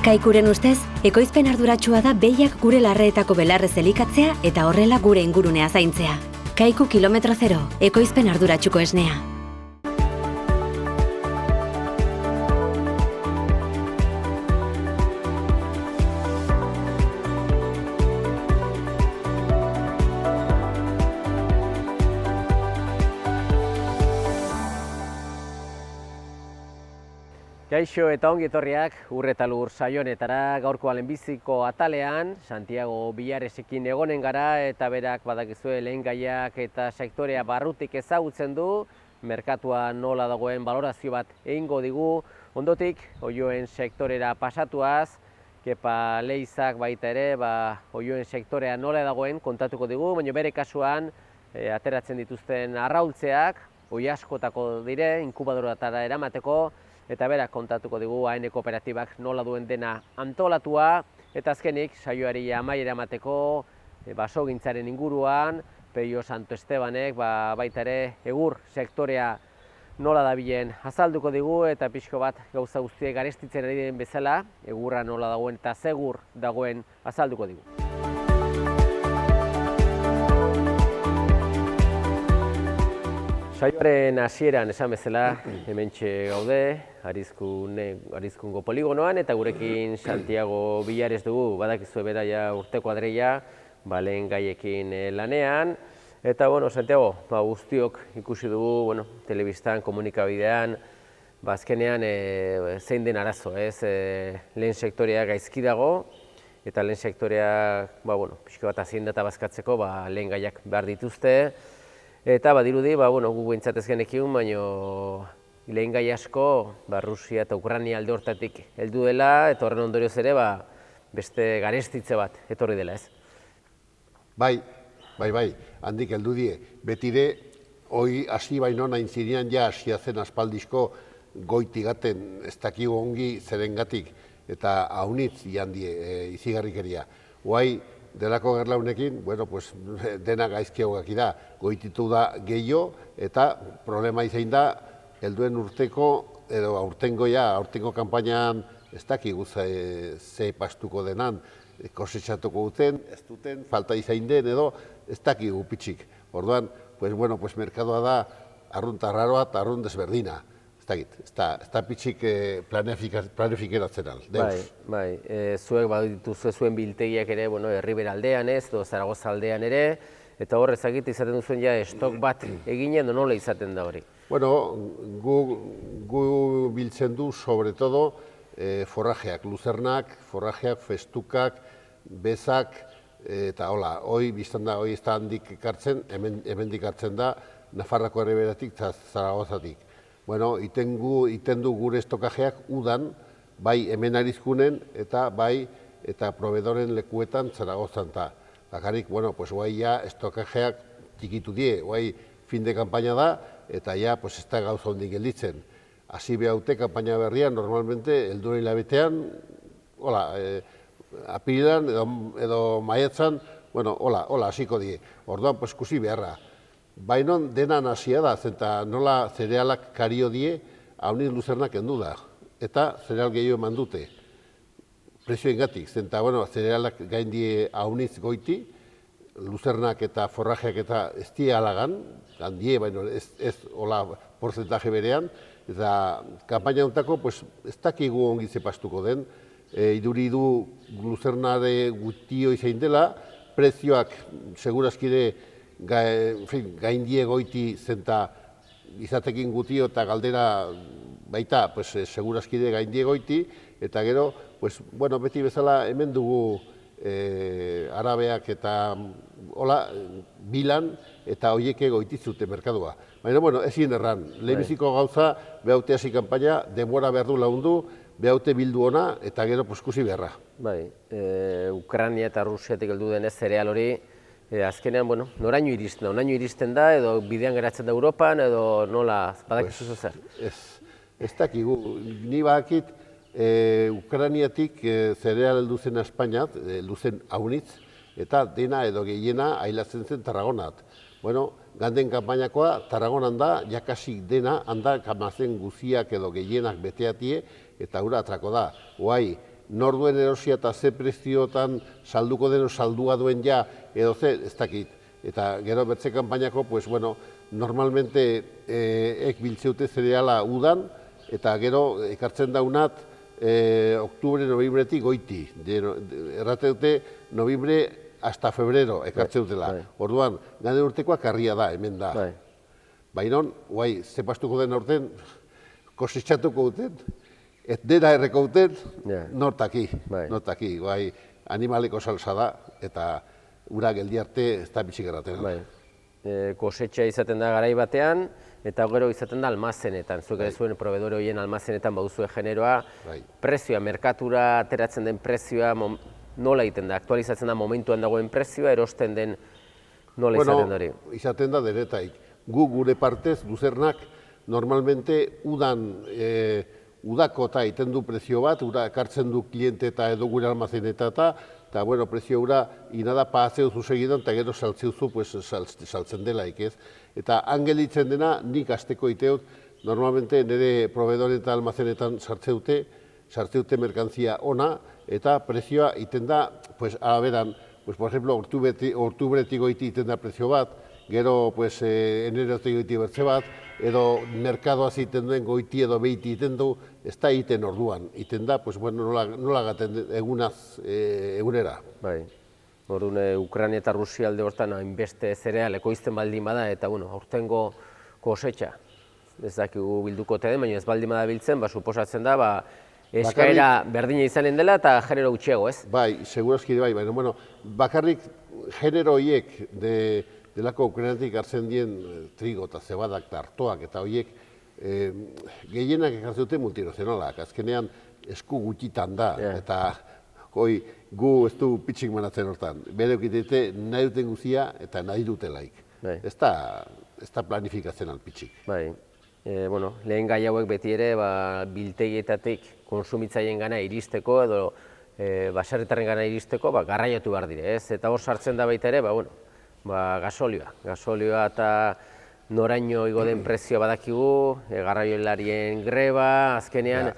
Kaikuren ustez, ekoizpen arduratsua da behiak gure larreetako belarrez elikatzea eta horrela gure ingurunea zaintzea. Kaiku kilometro zero, ekoizpen arduratsuko esnea. Kaixo eta ongi etorriak Ur eta Lur saio honetara. Gaurko lehenbiziko atalean Santiago Villaresekin egonen gara eta berak badakizue lehengaiak eta sektorea barrutik ezagutzen du, merkatua nola dagoen balorazio bat egingo digu, ondotik oioen sektorera pasatuaz, Kepa Leizak baita ere, oioen sektorea nola dagoen kontatuko digu, baina bere kasuan ateratzen dituzten arraultzeak, oi askotako dire, inkubadoratara eramateko, eta berak kontatuko digu AN kooperatibak nola duen dena antolatua, eta azkenik saioari amaiera emateko basogintzaren inguruan, Peio Santo Estebanek baita ere egur sektorea nola dabilen azalduko digu, eta pixko bat gauza guztiek garestitzen ari den bezala, egurra nola dagoen eta segur dagoen azalduko digu. Saioaren hasieran esan bezala, hementxe gaude, Arizkungo poligonoan, eta gurekin Santiago Villares dugu, badakizue bera ja urteko adreia, lehengaiekin lanean. Eta, Santiago, guztiok ikusi dugu, telebistan, komunikabidean, azkenean zein den arazo, lehen sektorea gaizki dago, eta lehen sektorea, pixko bat azien data bazkatzeko, lehengaiak behar dituzte. Eta badirudi, gu behintzat ez genekiun, baina lehengai asko Rusia eta Ukraina alde hortatik heldu dela, eta horren ondorioz ere beste garestitze bat etorri dela, ez? Bai, handik heldu die. Betire, hoi hasi baino nahin zinean hasia zen aspaldizko goitigaten ez dakigu ongi zerengatik, eta haunitz die izigarrikeria. Hoai, delako gerlaunekin, dena gaizkiagak da, goititu da gehiago, eta problema izain da, helduen urteko, edo aurtengo kanpainan ez dakigu ze pastuko denan, kosechatuko duten, ez duten, falta izain den, edo ez dakigu pitxik. Orduan, merkadoa da, arrunta raroa eta arrunt desberdina. Ez da pitxik planifikeratzen aldeuz. Bai, zuek badituzue zuen biltegiak ere, Herribera aldean ez, edo Zaragoza aldean ere, eta hor ezagit izaten duzuen estok bat eginen, nola izaten da hori? Gu biltzen du, sobre todo, forrajeak, luzernak, forrajeak, festukak, bezak, eta hola, hoi biztan da, hoi ez da handik ikartzen, hemendik hartzen da, Nafarrako Herriberatik eta Zaragozatik. Iten du gure estokajeak udan, bai hemen Arizkunen eta bai eta proveedoren lekuetan Zaragozan ta. Bakarrik, guai estokajeak txikitu die, guai fin de kampaina da, eta ez da gauza hondik gelditzen. Hasi behaute kampaina berrian, normalmente, helduren hilabetean, apirilan edo maiatzan, hola, hasiko die. Orduan, kusi beharra. Bainon denan hasia da, zenta nola zerealak kario die, hauniz luzernak endu da. Eta zereal gehiago eman dute. Prezioen gatik, zenta zerealak gain die hauniz goiti, luzernak eta forrajeak eta ez die alagan, handie, baina ez hola porzentaje berean, eta kampaina hontako ez dakigu ongi zepastuko den, iduridu luzernare gutio izain dela, prezioak segurazkide gaindie goiti zenta izatekin gutio eta galdera baita, segurazkide gaindie goiti, eta gero, beti bezala hemen dugu arabeak eta bilan eta hoieke goititzute merkadua. Baina, ezin erran, lehenbiziko gauza, behaute hasi kanpaina, denbora behar du laundu, behaute bildu ona, eta gero kusi beharra. Bai, Ukraina eta Rusiatik heldu denez zereal hori, azkenean, noraino iristen da, edo bidean geratzen da Europan, edo nola, badakizu zer? Ez dakigu, ni badakit, Ukrainiatik zereal heldu zen Espainiat, luzen haunitz, eta dena edo gehiena ailatzen zen Tarragonat. Ganden kanpainakoa Tarragonan da, jakasik dena, handa kamazen guziak edo gehienak beteatie, eta hura atrako da. Hoai, norduen erosia eta ze preziotan salduko den saldua duen ja, edo ze, ez dakit. Eta gero bertze kanpainako, pues bueno, normalmente biltzeute zereala udan, eta gero ekartzen daunat oktubre, noviembretik goiti. Errate dute, noviembre hasta febrero ekartzen dutela. Orduan, gane urtekoak karria da, hemen da. Baina, guai, ze pastuko den aurten, kosechatuko duten, ez dena erreko duten, nortaki, guai, animaleko salsa da, eta ura geldi arte ez da bitxik erraten. Kosetxa izaten da garai batean, eta gero izaten da almazenetan. Zuek ere zuen proveedore horien almazenetan baduzue generoa, prezioa, merkatura ateratzen den prezioa, nola egiten da? Aktualizatzen da momentuan dagoen prezioa, erosten den nola izaten da hori? Bueno, izaten da denetaik. Gu gure partez, luzernak, normalmente udako eta iten du prezio bat, ura ekartzen du kliente eta edo gure almazeneta eta bueno, prezio ura inada pahatzeuzu segidan, eta gero saltzeuzu saltzen delaik, ez? Eta angelitzen dena nik asteko iteut, normalmente nire proveedore eta almazenetan sartzeute merkantzia ona, eta prezioa iten da, pues, araberan, pues, por ejemplo, ortubretik goiti iten da prezio bat, gero, pues, enerotik goiti bertze bat, edo merkadoaz iten duen goiti edo behiti iten du, ez da iten orduan. Iten da, pues, bueno, nola gaten egunera. Bai, orduan, Ukraina eta Rusia alde hortan hainbeste zereal ekoizten baldin bada, eta, bueno, aurtengo kosetxa, ez dakigu bilduko te den, baina ez baldin bada biltzen, suposatzen da, eskaera berdina izanen dela eta genero gutxiago, ez? Bai, segurazki bai, baina, bueno, bakarrik genero horiek delako Ukrainatik hartzen dien trigo eta zebadak eta artoak eta horiek gehienak ekartzen dute multinazionalak, azkenean esku gutxitan da, eta gu ez du pitxik manatzen hortan, bere okitete nahi duten guzia eta nahi dutelaik. Ez da planifikatzen alpitxik. Bai, lehen gai hauek beti ere biltegietatik konsumitzaien gana iristeko edo baserritarren gana iristeko garraiatu behar dire, ez? Eta hor sartzen da baita ere, gasolioa eta noraino igo den prezioa badakigu, garraiolarien greba, azkenean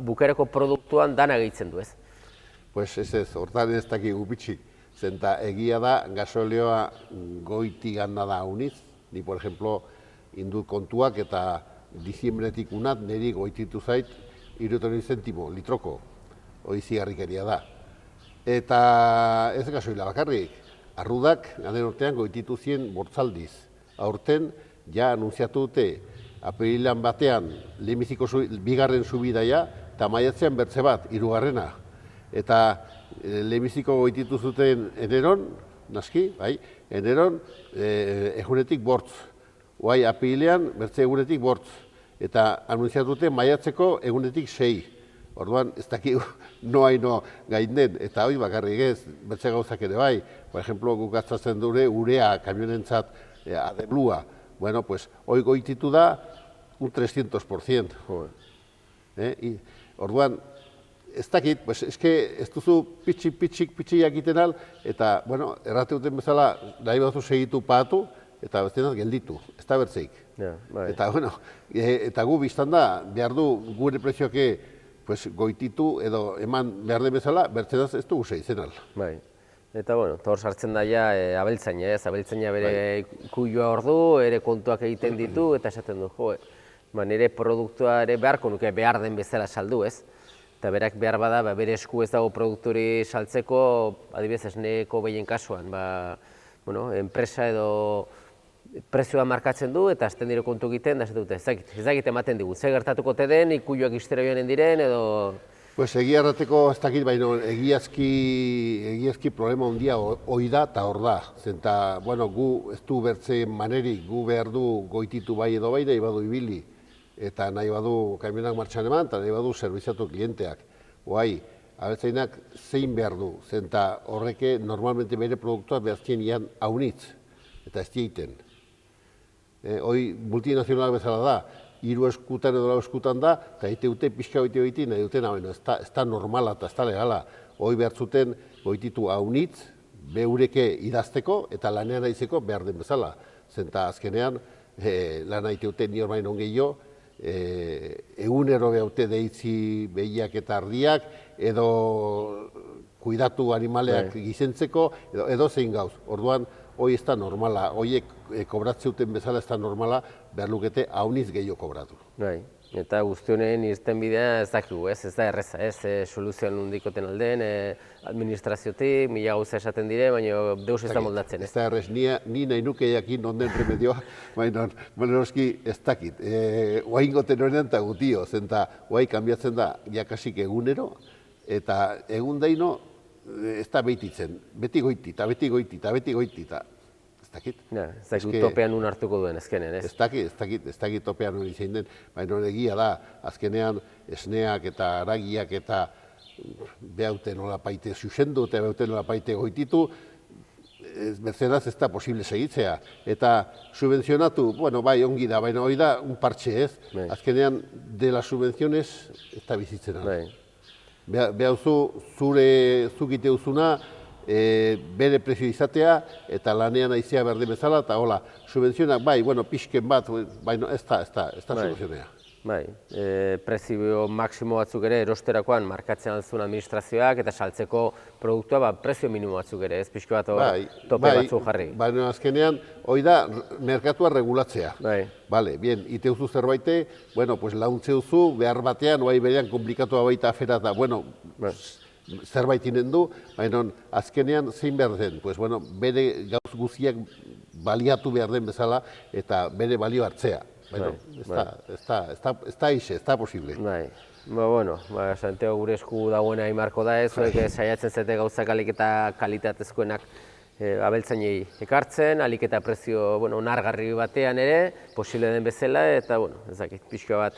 bukereko produktuan dana gehitzen du, ez? Pues ez, hortan ez dakigu pitxik, zenta egia da gasolioa goiti gana da hauniz, ni por ejemplo, indut kontuak eta diziembretik unat niri goititu zait 30 zentimo litroko, hori zigarrikeria da. Eta ez gasoila bakarrik, arrudak gaden urtean goititu zien bortzaldiz. Aurten, ja anunziatu dute, apirilan batean lehenbiziko bigarren subidaia, eta maiatzean bertze bat, 3. Eta lehenbiziko goititu zuten eneron, naski, eneron, egunetik bortz. Oai, apirilean, bertze egunetik bortz. Eta anunziatu dute maiatzeko egunetik 6. Orduan, ez dakik no gainden, eta hori bakarrik ez, bertze gauzak ere bai. Por ejemplo, guk gaztatzen dure urea kamionentzat adeblua. Bueno, pues, hori goititu da un 300%. Orduan, ez dakit, pues, ez duzu pitxik jakiten al, eta, bueno, errate duten bezala, nahi batzu segitu pahatu, eta bestenak gelditu, ez da bertzeik. Eta, bueno, eta gu biztan da, behar du gure prezioake goititu edo eman behar den bezala, bertzenaz ez dugu seizenal. Bai, eta, bueno, hor sartzen da ja abeltzaina, ez? Abeltzaina bere kuioa hor du, ere kontuak egiten ditu, eta esaten du, nire produktua ere beharko nuke behar den bezala saldu, ez? Eta berak behar bada, bere esku ez dago produkturi saltzeko, adibidez esneko behien kasuan, enpresa edo prezioa markatzen du eta azten dire kontu egiten, da ez dakit ematen digu, ze gertatuko te den, ikuioak iztera joanen diren, edo... Pues egia errateko ez dakit, baina egiazki problema handia hoi da eta hor da. Zenta, bueno, gu ez du bertze manerik, gu behar du goititu bai edo bai, nahi badu ibili. Eta nahi badu kamionak martxan eman, eta nahi badu serviziatu klienteak. Oai, abeltzainak zein behar du, zenta horreke normalmente bere produktuak behazkien ian haunitz, eta ez diaiten. Hoi multinazionalak bezala da, 3 eskutan edo 4 eskutan da, eta egite dute pixka goiti goiti nahi dutena, ez da normala eta ez da legala. Hoi behar zuten goititu haunitz, beureke idazteko eta lanean aizeko behar den bezala. Zenta azkenean lan egite dute ni horbain ongeio, egunero behaute deitzi behiak eta ardiak, edo kuidatu animaleak gizentzeko, edo zein gauz. Orduan, hoi ez da normala, hoiek kobratzeuten bezala ez da normala, behar lukete hauniz gehiago kobratu. Eta guzti honen irten bidea ez dakigu, ez da erreza, soluzioan nundikoten alden, administraziotik, mila gauza esaten dire, baina deus ez da moldatzen. Ez da errez, ni nahi nuke jakin onden remedioa, baina noski ez dakit. Oain goten horrean eta gutio, zenta oai kanbiatzen da jakasik egunero, eta egun daino ez da behititzen, beti goiti, eta beti goiti, eta beti goiti, eta ez dakit. Ez dakit topean nun hartuko duen ezkenen, ez? Ez dakit topean nun izan den, baina egia da, azkenean esneak eta aragiak eta behaute nola paite zuzendu eta behaute nola paite goititu, merceraz ez da posible segitzea. Eta subvenzionatu, bueno, bai, ongi da, baina hori da un partxe ez, azkenean de las subvenciones ez da bizitzen. Behauzu, zuk ite duzuna, bere prezio izatea eta lanean aizea berde bezala, eta hola, subvenzionak, bai, bueno, pixken bat, baina ez da soluzionea. Bai, prezio maksimo batzuk ere erosterakoan markatzen altzun administrazioak eta saltzeko produktua prezio minimo batzuk ere, ez pixko bat tope batzuk jarri. Baina azkenean, hori da, merkatua regulatzea. Bale, bien, ite duzu zerbaite, bueno, pues launtze duzu, behar batean, oai berean komplikatua baita afera da, bueno, zerbait inen du, baina azkenean zein behar den, pues bueno, bere gauz guziak baliatu behar den bezala eta bere balio hartzea. Ez da ixe, ez da posible. Bueno, Santiago gure esku dagoena imarko da ez, saiatzen zete gauzak alik eta kalitatezkoenak abeltzainei ekartzen, alik eta prezio onargarri batean ere, posible den bezala, eta ez dakit, pixka bat,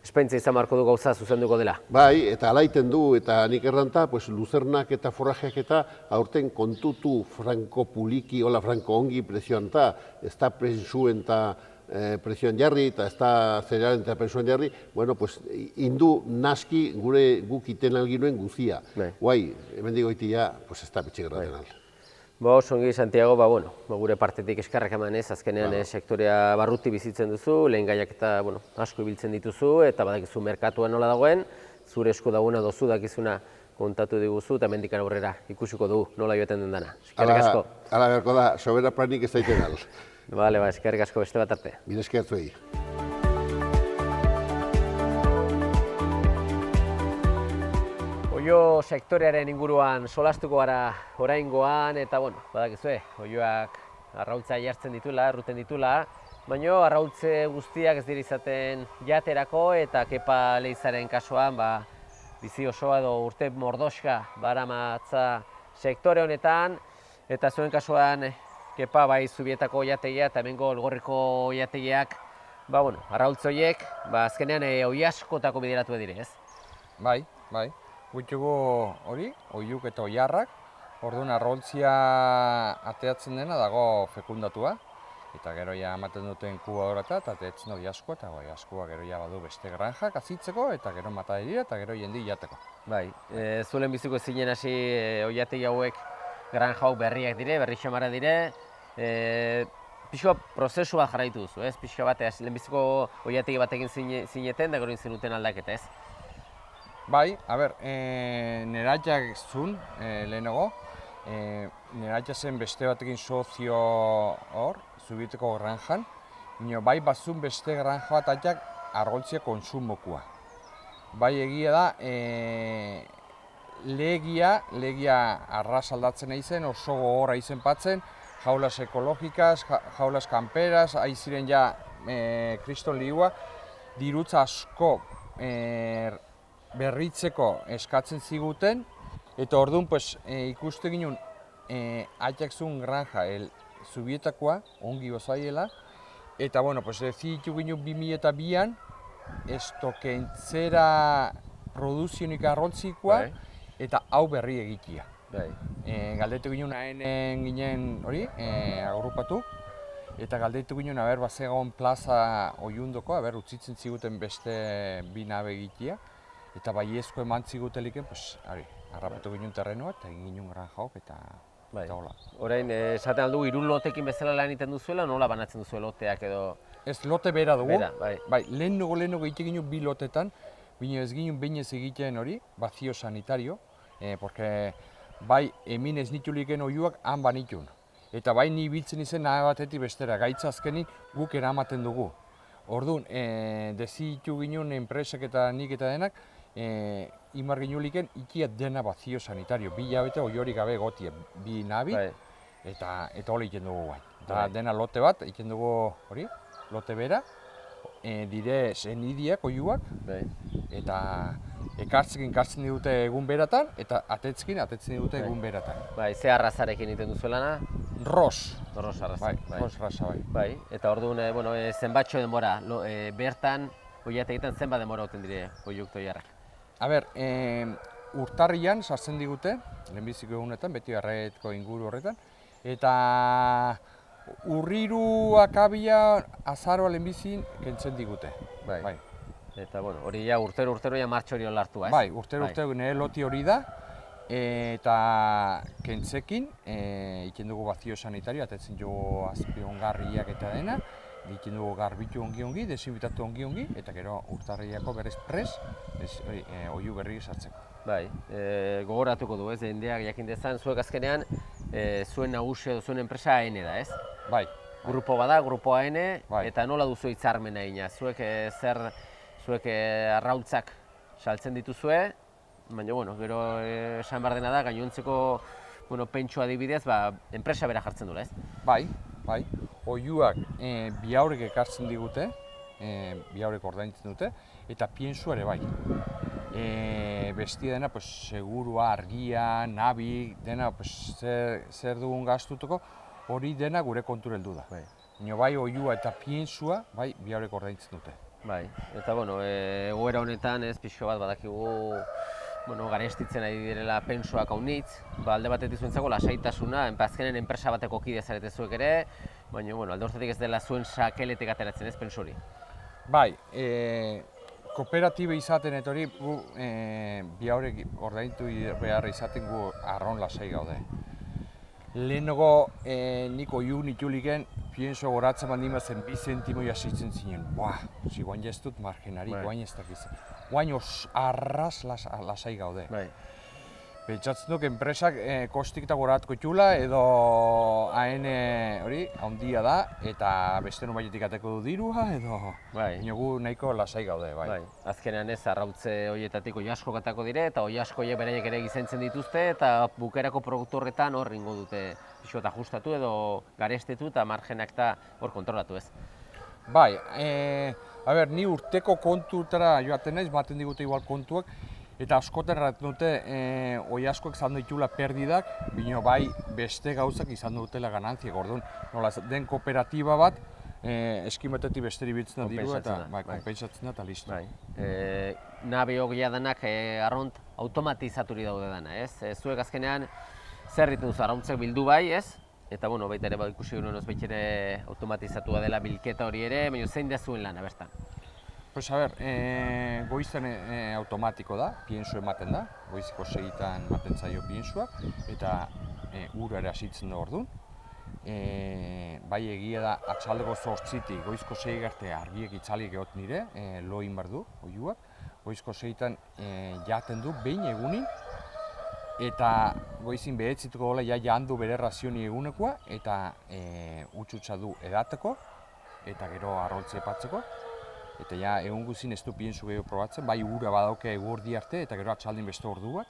espaintza izan marko du gauza zuzenduko dela. Bai, eta alaiten du, eta nik erranta, luzernak eta forrajeak eta aurten kontutu franko puliki, hola franko ongi presioan eta, ez da presuen eta presioan jarri, eta ez da zerealen eta presioan jarri, bueno, indu naski guk iten alginuen guzia. Guai, hemen digoitia, ez da bitxe gerraten alde. Osongi, Santiago, gure partetik eskarrak emanez, azkenean sektorea barruti bizitzen duzu, lehen gaiak eta asko ibiltzen dituzu, eta badakizu merkatuan nola dagoen, zure esku dagoena dozu dakizuna kontatu diguzu, eta mendikan aurrera ikusiko du nola joeten den dana. Eskerrik asko. Hala beharko da, sobera planik ez daiten al. Bale, eskerrik asko beste bat arte. Bide eskertzuei. Oio sektorearen inguruan solastuko gara oraingoan, eta badakizue, oioak arraultza jartzen ditula, erruten ditula, baina arraultze guztiak ez dira izaten jaterako, eta Kepa Leizaren kasuan bizi osoa edo urte mordoska baramatza sektore honetan, eta zuen kasuan Kepa bai Zubietako jategia eta hemengo Elgorriko jategiak, arraultze horiek, azkenean oiaskotako bideratu dire, ez? Bai. Guitugu hori, oiuk eta oiarrak, orduan arraultzia ateatzen dena dago fekundatua, eta gero ja ematen duten kuba horata, eta ateatzen hori asko, eta askoa gero ja badu beste granjak azitzeko, eta gero mataderia, eta gero jendi jateko. Bai, zuelen biziko zinen hasi oiategi hauek granja hau berriak dire, berri xamara dire, pixka prozesu bat jarraitu duzu, ez? Pixka bat, lehenbiziko oiategi batekin zineten, da gero zinuten aldaketa, ez? Bai, neratxak zun lehenago, neratxa zen beste batekin sozio hor, Zubieteko granjan, bai bazun beste granja bat atxak argoltzia konsumokoa. Bai egia da, legia arras aldatzen aizen, oso gogorra izen patzen, jaulas ekologikaz, jaulas kanperaz, aiziren ja kriston liua, dirutza asko berritzeko eskatzen ziguten, eta orduan ikuste ginen atxak zuen granja Zubietakoa, ongi gozaiela, eta dezitu ginen 2002an, estokentzera produzionik arroltzikoa, eta hau berri egitea. Galdetu ginen haenen ginen hori, agrupatu, eta galdetu ginen bazegoen plaza oiundoko, utzitzen ziguten beste bi nabe egitea, eta baiezko eman ziguteliken, harrapatu ginen terrenoa eta egin ginen granja hok, eta Bai. Eta hola. Orain, esaten aldugu, 3 lotekin bezala lan egiten duzuela, nola banatzen duzu loteak edo... Ez lote bera dugu. Bera, bai. Bai, lehenago egiten ginen 2 lotetan, baina ez ginen behin ez egiten hori, vazio sanitario, porque bai, hemen ez nituliken oiuak han banitun. Eta bai, ni biltzen izen nahi batetik bestera, gaitza azkenik guk eramaten dugu. Orduan, dezitu ginen enpresak eta nik eta denak, imar ginuliken ikia dena vazio sanitario, 2 hilabete hori gabe gotie, 2 nabi, Bai. eta hori egiten dugu guain. Eta Bai. dena lote bat, egiten dugu hori, lote bera, dire zenidiak oiuak, Bai. eta ekartzen dute egun beratan, eta atetzen dute egun beratan. Bai, ze arrazarekin egiten duzu lana? Ros, Ros arraza. bai, ros raza bai. Bai, eta orduan, zenbatxo denbora, bertan, oiat egiten zenbat denbora oten dire oiuk toiarrak? A ber, urtarrian sartzen digute, lehenbiziko egunetan, beti arretko inguru horretan, eta urriru akabia azaroa lehenbizin kentzen digute. Bai. Eta, hori ja urtero ja martxo hori olartua, ez? Bai, urtero nire loti hori da, eta kentzekin, egiten dugu vazio sanitario, atetzen dugu azpiongarriak eta dena, egiten dugu garbitu ongi, desinfitatu ongi, eta gero urtarriako berez pres, oiu berri sartzeko. Bai, gogoratuko du, ez, jendeak jakin dezan, zuek azkenean, zuen nagusia edo zuen enpresa AN da, ez? Bai. Grupo bada, grupo AN, Bai. eta nola duzu hitzarmena egina? Zuek arrautzak saltzen dituzue, baina, gero esan behar dena da, gainontzeko pentsua adibidez, enpresa bera jartzen dula, ez? Bai. Oiuak bihaurek ekartzen digute, bihaurek ordaintzen dute, eta piensua ere bai. Bestia dena, segurua, argia, nabi, dena zer dugun gastutuko, hori dena gure kontura heldu da. Baina bai oiua eta piensua, bai bihaurek ordaintzen dute. Bai, eta egoera honetan ez pixo bat badakigu garestitzen ari direla pentsuak haunitz, alde batetik zuentzako lasaitasuna, azkenen enpresa bateko kide zarete zuek ere, baina alde horretatik ez dela zuen sakeletek ateratzen ez pentsu hori. Bai, kooperatiba izaten eta hori bihaurek ordaintu behar izaten gu arron lasai gaude. Lehenago nik oiu nituliken, pienso goratzen baldin bazen 2 zentimo jasitzen zinen. Guain ez dut margenari, guain ez dakiz. Guain arras lasai gaude. Pentsatzen duk enpresak kostik eta goratuko itxula edo hain hori handia da eta beste nobaitetik ateko du dirua edo gu nahiko lasai gaude. Azkenean ez arrautze horietatik oiasko gatako dire eta oiasko horiek beraiek ere gizentzen dituzte eta bukerako produktu horretan hor ingo dute pixo eta ajustatu edo garestetu eta margenak eta hor kontrolatu ez. Bai, ni urteko kontutara joaten naiz, baten digute igual kontuak, eta askotan erraten dute oiaskoek izan ditula perdidak, baina bai beste gauzak izan dutela ganantziak. Orduan, nola den kooperatiba bat, eskimetetik besteri biltzen da diru eta konpentsatzen da eta listo. Nabe hogia denak arront automatizaturi daude dena, ez? Zuek azkenean zer egiten duzu arrauntzak bildu bai, ez? Eta baita ere ikusi genuen oz baita ere automatizatua dela bilketa hori ere, baina zein da zuen lana bertan? Pues goizan automatiko da, pienso ematen da, goiziko 6etan ematen zaio piensoa, eta ura ere hasitzen da orduan. Bai egia da, atxaldeko 8-tik, goizko 6 arte argiek itzalik egot nire, lo egin behar du, oiuak. Goizko 6etan jaten du, behin egunin, eta goizin behetzituko gola jandu bere razioni egunekoa, eta utxutxa du edateko, eta gero arroltze epatzeko. Eta egun guzin ez du piensu gehiago probatzen, bai ura badauke eguerdi arte eta gero atxaldin beste ordu bat.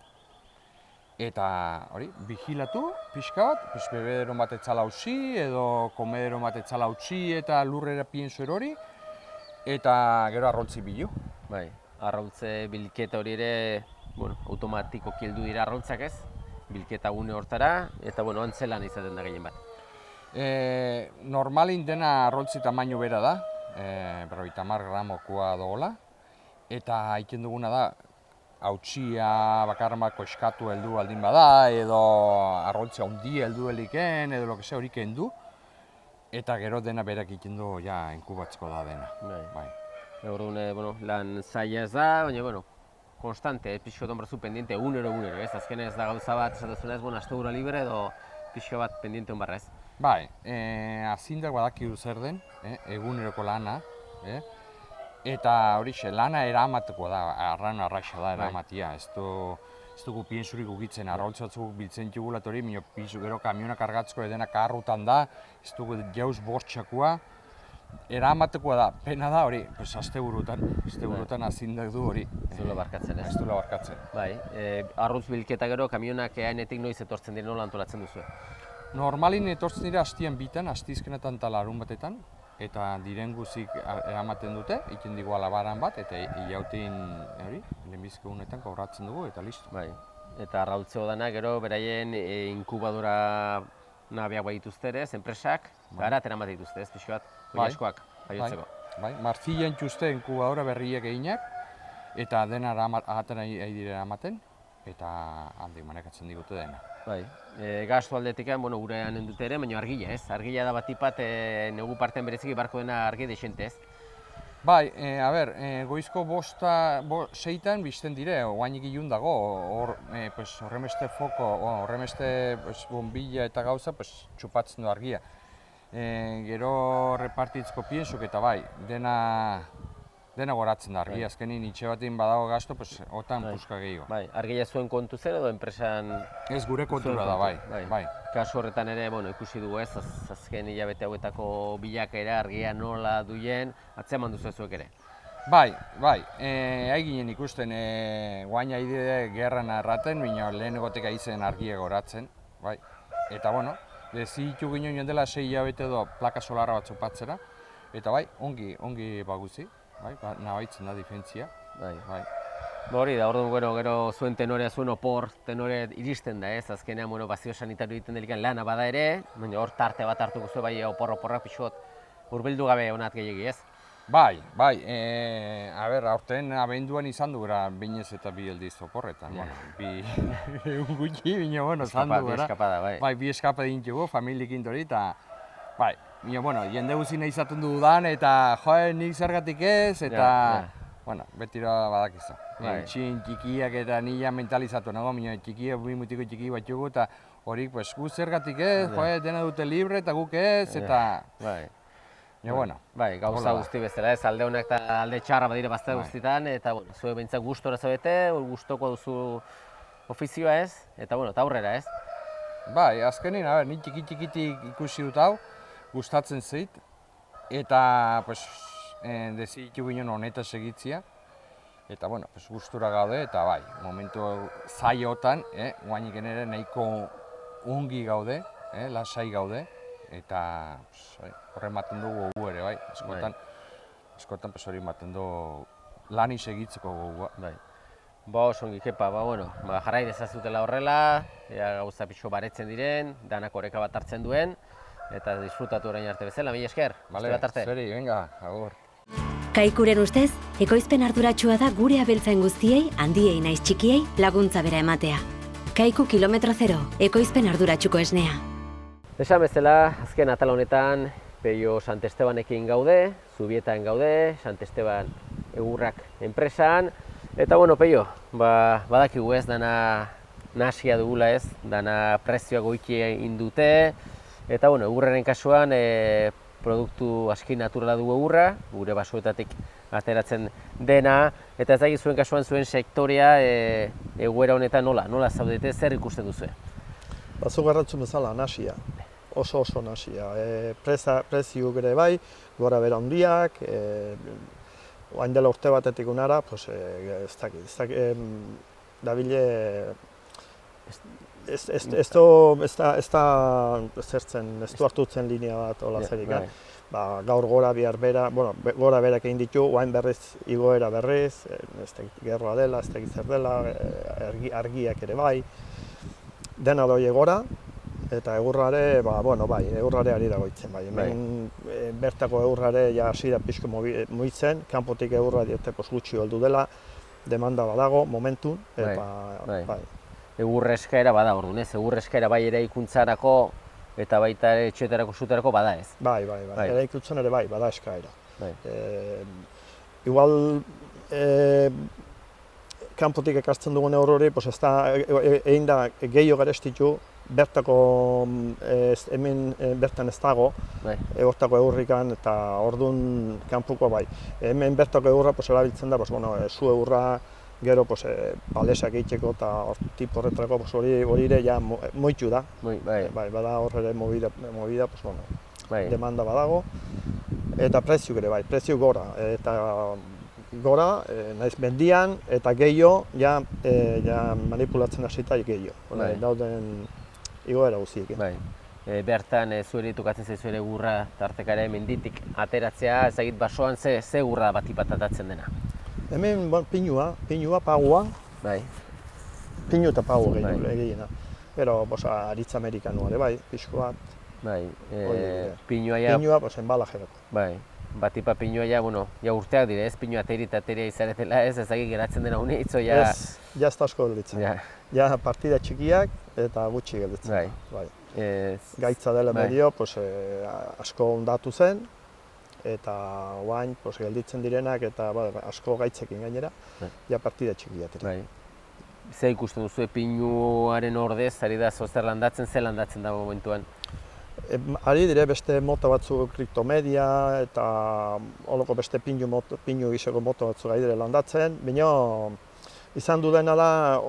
Eta hori, vigilatu pixka bat, bebederon bat etzala utzi edo komederon bat etzala utzi eta lurrera piensu erori, eta gero arroltzi bilu. Bai, arrautze bilketa hori ere, automatiko kildu dira arrautzak ez, bilketa gune hortara, eta antzelan izaten da gehien bat. Normalin dena arroltzi tamaino bera da, 50 gramokoa dogola, eta egiten duguna da, hautsia bakarramako eskatu heldu aldin bada, edo arroltzea handia heldu heliken, edo lokese horik endu, eta gero dena berak egiten du inkubatzeko da dena. Orduan, lan zaila ez da, baina, konstante, pixko donbrazu pendiente, egunero, ez? Azken ez da gauza bat, esatezuna ez, asteburu libre edo pixka bat pendiente hon barra ez? Bai, azindak badakigu zer den, eguneroko lana, eta horixe, lana eramateko da, arran arraxa da eramatia, ez dugu piensurik ukitzen, arraultzatzuk biltzen txugulat hori, minio pizu gero kamionak argatzko edena karrutan da, ez dugu jauz bortxakua, eramatekoa da, pena da hori, asteburutan azindak du hori. Ez duela barkatzen, ez? Ez duela barkatzen. Bai, arrutz bilketa gero kamionak eanetik noiz etortzen dira, nola antolatzen duzu? Normalin etortzen dira hastien bitan, hastizkenetan eta larun batetan, eta diren guzik eramaten dute, egiten digu alabaran bat, eta hilautin hori, lehenbiziko unetan kobratzen dugu, eta listo. Bai, eta arraultzeo dana gero beraien inkubadora nabiak dituzte ere, enpresak, gara eramat dituzte, ez pixko bat, oiaskoak jaiotzeko. Bai, Marzilen txuste inkubadora berriak eginak, eta dena agaten ari dire eramaten, eta handik manekatzen digute dena. Bai, gastu aldetikan, gurean dute ere, baina argila ez? Argila da batipat negu partean bereziki barko dena argi desente ez? Bai, goizko seitan bizten dire, oainik ilun dago, horremeste foko, horremeste bombilla eta gauza, txupatzen du argia. Gero repartitzko piensuk eta bai, dena goratzen da argia, azkenin itxe batin badago gasto, otan puska gehiago. Bai, argila zuen kontu zer edo enpresan... Ez gure kontura da, bai. Kasu horretan ere, ikusi dugu ez, azken hilabete hauetako bilakaera argia nola duien, atzeman duzu zuek ere. Bai, ginen ikusten, guain haidide gerran erraten, baina lehen egotek aizen argia goratzen, bai. Eta, dezitu ginen joan dela 6 hilabete edo plaka solarra bat zupatzera, eta bai, ongi baguzi, nabaitzen da difentzia. Bai. Hori da, orduan gero zuen tenorea, zuen opor tenore iristen da ez, azkenean bazio sanitario egiten delikan lana bada ere, baina hor tarte bat hartuko zuen bai oporrak pixot hurbildu gabe honat gehiagi ez? Bai, aurten abenduan izan du gara binez eta bi aldiz oporretan, bi egun gutxi, baina izan du gara. Bi eskapada, bai. Bai, bi eskapa dintugu, familiekin hori, eta bai, jende guzina izaten dudan, eta nik zergatik ez, eta betira badakizu. Txin txikiak eta nila mentalizatu nago, txikiak, bi mutiko txiki bat jugu, eta horik gu zergatik ez, dena dute libre eta guk ez, eta... Bai, gauza guzti bezala ez, alde honak eta alde txarra badire bazte guztietan, eta zue behintzak gustora zaudete, gustoko duzu ofizioa ez, eta aurrera ez? Bai, azkenin, nik txikitik ikusi dut hau, gustatzen zait, eta dezitu ginen honetaz egitzia, eta gustura gaude, eta bai, momentu zaiotan, guainik ere nahiko ongi gaude, lasai gaude, eta horre ematen dugu gogu ere, bai, askotan hori ematen dugu lani segitzeko gogu. Oso ongi, Kepa, jarrai dezazutela horrela, gauza pixo baretzen diren, danak oreka bat hartzen duen, eta disfrutatu orain arte bezala, mila esker, zeri, venga, agur. Kaikuren ustez, ekoizpen arduratsua da gure abeltzain guztiei, handiei naiz txikiei, laguntza bera ematea. Kaiku kilometro zero, ekoizpen arduratsuko esnea. Esan bezala, azken atal honetan, Peio Santestebanekin gaude, Zubietan gaude, Santesteban egurrak enpresan. Eta Peio, badakigu ez, dana nahasia dugula ez, dana prezioa goiki egin dute. Eta egurraren kasuan, produktu aski naturala dugu egurra, gure basoetatik ateratzen dena. Eta ez da zuen kasuan zuen sektorea egoera honetan nola zaudete, zer ikusten duzu? Bazu garratzu bezala, nahasia. Oso nahasia. Prezio ere bai, gora bera handiak, oain dela urte batetik unara, ez dakit, dabile, ez du hartutzen linea bat hola zerik. Gaur gora bihar bera, gora berak egin ditu, oain berriz igoera berriz, ez dakit gerroa dela, ez dakit zer dela, argiak ere bai, dena doi gora, eta egurrare, egurrare ari dagoitzen, bai. Hemen bertako egurrare hasi da pixko mugitzen, kanpotik egurra dioteko gutxi heldu dela, demanda badago, momentun, eta bai. Egurre eskaera bada orduan, ez? Egurre eskaera bai eraikuntzarako eta baita etxeetarako zuterako bada ez? Bai. Eraikuntzan ere bai, bada eskaera. Igual, kanpotik ekartzen dugun egurrori, egin da gehiago garestitu, bertako hemen bertan ez dago, Bai. hortako eurrikan eta orduan kanpuko bai. Hemen bertako eurra erabiltzen da, zu eurra, gero balesak egiteko eta tipo horretarako hori ere ja moitu da. Bai. Bai, bada hor ere movida, Bai. demanda badago. Eta prezio ere bai, prezio gora. Eta gora, naiz mendian eta gehiago, ja manipulatzen hasita gehiago. Bai. Dauden igoera guztiek. Bai. Bertan zueri tokatzen zaizu ere egurra tartekare menditik ateratzea, ezagit basoan ze egurra bat atatzen dena. Hemen pinua, pagua, Bai. pinu eta pagua gehiena. Gero, aritz amerikanoa ere bai, pixko bat. Bai. Pinua, enbalajerako. Bai. Batipa pinua ja urteak dire, ez pinua ateria izaretela, ez ezagik geratzen dena unitzo, ja... Ez, ja ez da asko gelditzen. Ja partida txikiak eta gutxi gelditzen. Bai. Gaitza dela medio, asko ondatu zen, eta oain gelditzen direnak eta asko gaitzekin gainera, ja partida txikiak. Bai. Zer ikusten duzu pinuaren ordez, ari da zer landatzen da momentuan? Ari dire beste mota batzuk kriptomedia eta holoko beste pinu giseko mota batzuk ari dire landatzen, baina izan du dena da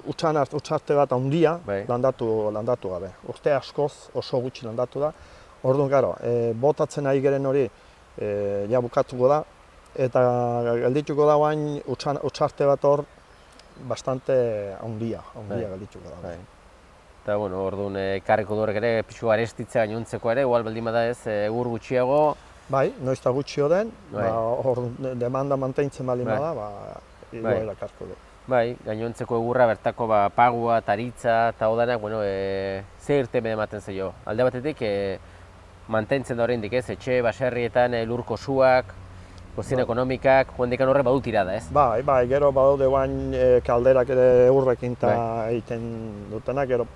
utxarte bat handia landatu gabe. Urte askoz oso gutxi landatu da. Orduan, gero, botatzen ari geren hori ja bukatuko da, eta geldituko da bain utxarte bat hor bastante handia geldituko da. Eta, orduan, karriko du horrek ere, pixu arestitzea gainontzeko ere, igual baldin bada ez, egur gutxiago. Bai, noiz eta gutxio den, demanda mantentzen baldin bada, igoera karko du. Bai, gainontzeko egurra bertako pagua, taritza eta odanak, ze irtenbide ematen zaio. Alde batetik, mantentzen da oraindik ez, etxe, baserrietan, lurko suak, kozina ekonomikak, joandikan horre badu tirada, ez? Bai, gero badaude guain kalderak ere eurrekin eta egiten dutenak, gero,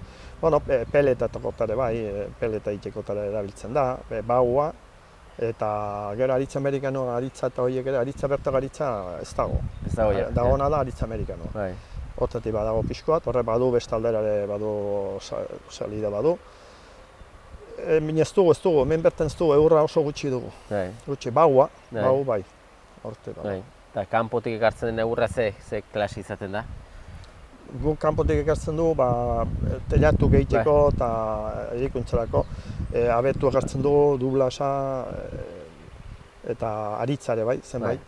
peletatako ere bai, peleta egiteko erabiltzen da, bagua, eta gero aritza amerikanoa, aritza eta horiek ere, aritza bertako aritza ez dago. Ez dago, ja. Dagona da aritza amerikanoa. Hortatik badago pixkoat, horre badu bestaldera ere badu salida badu. Min ez dugu, hemen bertan ez dugu, eurra oso gutxi dugu. Gutxi, bagua, bai, horte bada. Eta kanpotik ekartzen den eurra ze klase izaten da? Guk kanpotik ekartzen du, telatu gehiteko eta erikuntzarako. Abetu ekartzen dugu, dublasa eta aritzare bai, zenbait.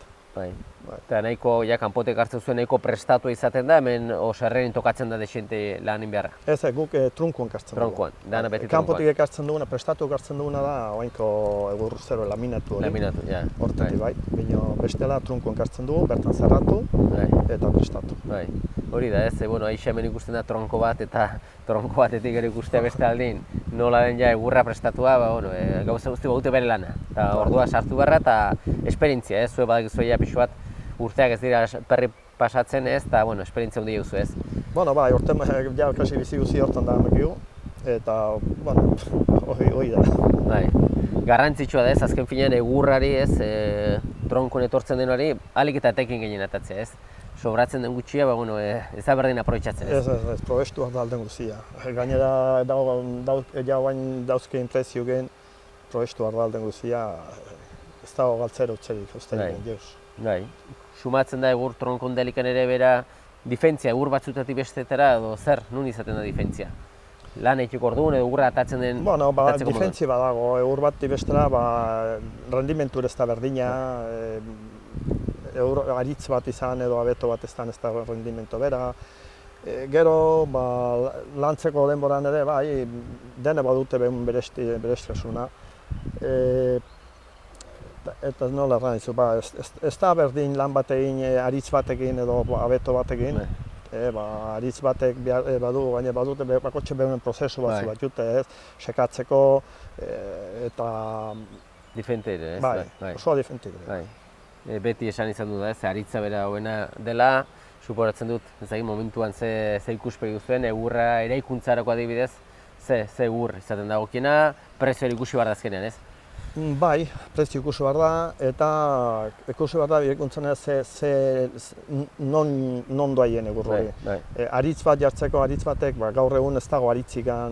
Eta nahiko, kanpotik ekartzen zuen nahiko prestatua izaten da, hemen oserrerin tokatzen da desente lanin beharra? Ez, guk trunkuan ekartzen dugu. Trunkuan, dana beti trunkuan. Kanpotik ekartzen duguna, prestatu ekartzen duguna da, oainko egur zero laminatu hori. Laminatu, ja. Hortatik bai, baina bestela trunkuan ekartzen dugu, bertan zerratu eta prestatu. Hori da ez, aixa hemen ikusten da tronko bat eta tronko batetik gero ikustea beste aldin nola den ja egurra prestatua, gauza guzti badute bere lana. Eta ordua sartu beharra eta esperientzia, ez, zue badakizue ja pixu bat urteak ez dira perri pasatzen ez, eta esperientzia handia duzu ez. Bai, urtean ja kasi bizi guzi hortan da amakigu, eta, hori da. Garrantzitsua da ez, azken finean egurrari ez, tronkon etortzen denari, alik eta etekin gehien atatzea ez. Sobratzen den gutxia, ez da berdin aprobetxatzen ez. Ez, probestu da alden guztia. Gainera, dauzkein prezio gen, probestu da alden guztia, ez da galtzera utzerik, usterik gen, jeuz. Sumatzen da egur tronkon delikan ere bera, difentzia, egur batzutatik bestetara, edo zer, nun izaten da difentzia? Lan egiteko orduan, edo egurra atatzen den... Difentzia badago, egur bat bestera, rendimentu ez da berdina, aritz bat izan edo abeto bat ez da rendimento bera. Gero, lantzeko denboran ere, dene badute behun berestresuna. Eta nola erran izu, ez da berdin lan batekin, aritz batekin edo abeto batekin. Aritz batek badu, baina badute bakotxe behunen prozesu bat jute, sekatzeko eta... Difenteire, ez? Bai, oso difenteire. Beti esan izan du da, ez, aritza bera hoena dela, suporatzen dut, ez egin momentuan ze ikuspegi duzuen, egurra eraikuntzarako adibidez, ze egur izaten dagokiena, prezio ikusi behar da azkenean, ez? Bai, prezio ikusi behar da, eta ikusi behar da berekuntzena non doaien egur hori. Aritz bat jartzeko, aritz batek, gaur egun ez dago aritzikan,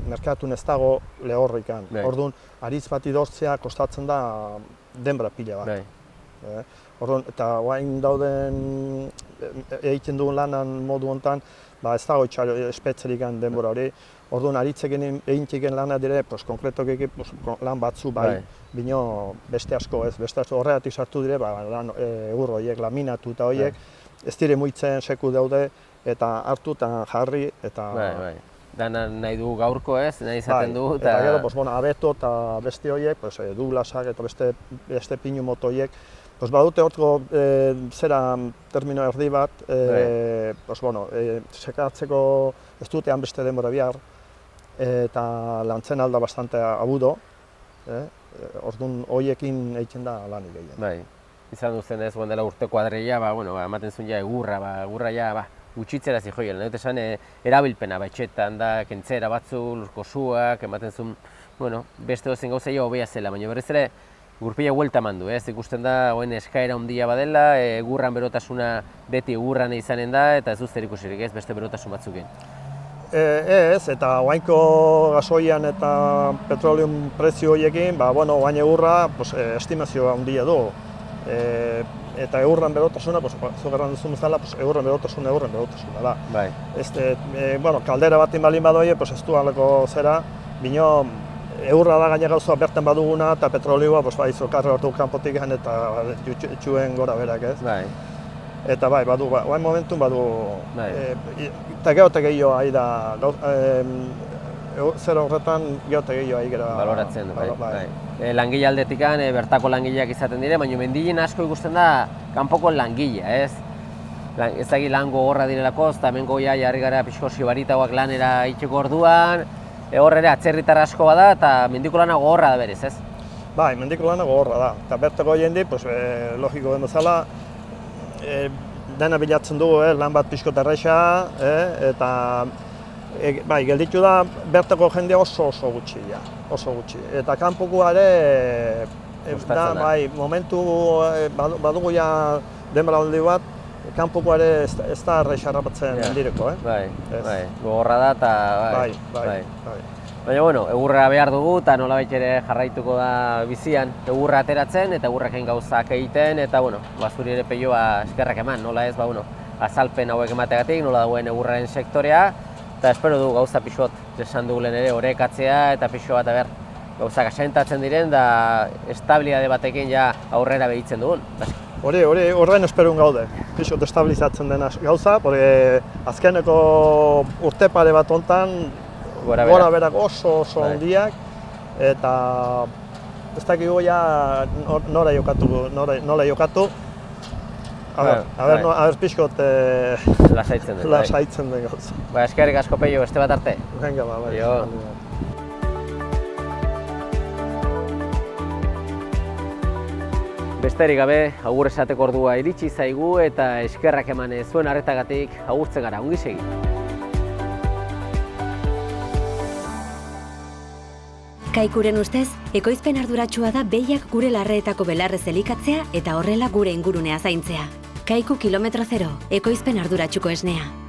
merkatun ez dago lehorrikan. Orduan, aritz bat idortzea kostatzen da denbora pila bat. Orduan, eta guain dauden egiten dugun lanan modu honetan, ez dago espetzerikan denbora hori. Orduan, aritzeken egin lana dire, konkretok lan batzu bai, bino beste asko ez, beste asko horregatik sartu dire, lan egur horiek, laminatu eta horiek, ez dire muitzen seku daude, eta hartu eta jarri, eta... Dana nahi du gaurko ez, nahi izaten du, eta gero, abeto eta beste horiek, Douglasak eta beste pinu moto horiek, badute hortko zera termino erdi bat, sekatzeko ez dutean beste denbora bihar, eta lantzen alda bastante abudo, orduan horiekin egiten da lanik gehien. Bai, izan duzen ez, dela urte kuadreia, ematen zuen ja egurra, gutxitzera zijoiela, nahi dut esan erabilpena, etxetan da, kentzera batzu, lurko suak, ematen zuen, beste dozen gauza hobea zela, baina berriz ere, gurpila huelta mandu, ez ikusten da, eskaera handia badela, egurran berotasuna beti egurran izanen da, eta ez duzter ikusirik ez, beste berotasun batzuken. Ez, eta oainko gasoian eta petroleum prezio horiekin, oain egurra estimazio handia du. Eta egurran berotasuna, zugerran duzun bezala, egurran berotasuna da. Kaldera batin balin badoi, ez du aleko zera, bino egurra da gaine gauza bertan baduguna eta petrolioa izokarra hartu kanpotik egin eta txuen gora berak ez. Eta badu, oain momentun badu, eta geote gehiago ahi da, zer horretan geote gehiago ahi gara. Baloratzen du, langile aldetikan, bertako langileak izaten dire, baina mendilin asko ikusten da kanpoko langilea, ez? Ez dagi lan gogorra direlako, eta hemen goia jarri gara pixko sibaritauak lanera itxeko orduan, hor ere atzerritar asko bada eta mendiko lana gogorra da berez, ez? Bai, mendiko lana gogorra da, eta bertako jendi, logiko den bezala, dena bilatzen dugu, lan bat pixko terraixa, eta gelditu da bertako jende oso gutxi, eta kanpokoa ere, momentu badugu ja denbora aldi bat, kanpokoa ere ez da erraixa harrapatzen direko. Gogorra da eta... Baina, egurra behar dugu eta nolabait ere jarraituko da bizian egurra ateratzen eta egurraken gauzak egiten eta, zuri ere peioa eskerrak eman, nola ez, azalpen hauek emategatik, nola dagoen egurraren sektorea eta espero du gauza pixot esan dugulen ere orekatzea eta pixo bat gauzak asentatzen diren da estabilitate batekin ja aurrera behitzen dugun. Horrein esperun gaude, pixot estabilizatzen dena gauza, azkeneko urte pare bat hontan gora berak oso handiak, eta ez dakigu ja nola jokatu. Aber pixkot lasaitzen den gauza. Eskerrik asko Peio, beste bat arte. Venga, Besterik gabe, agur esateko ordua iritsi zaigu eta eskerrak eman zuen arretagatik agurtzen gara, ongi segi. Kaikuren ustez, ekoizpen arduratsua da behiak gure larreetako belarrez elikatzea eta horrela gure ingurunea zaintzea. Kaiku kilometro zero, ekoizpen arduratsuko esnea.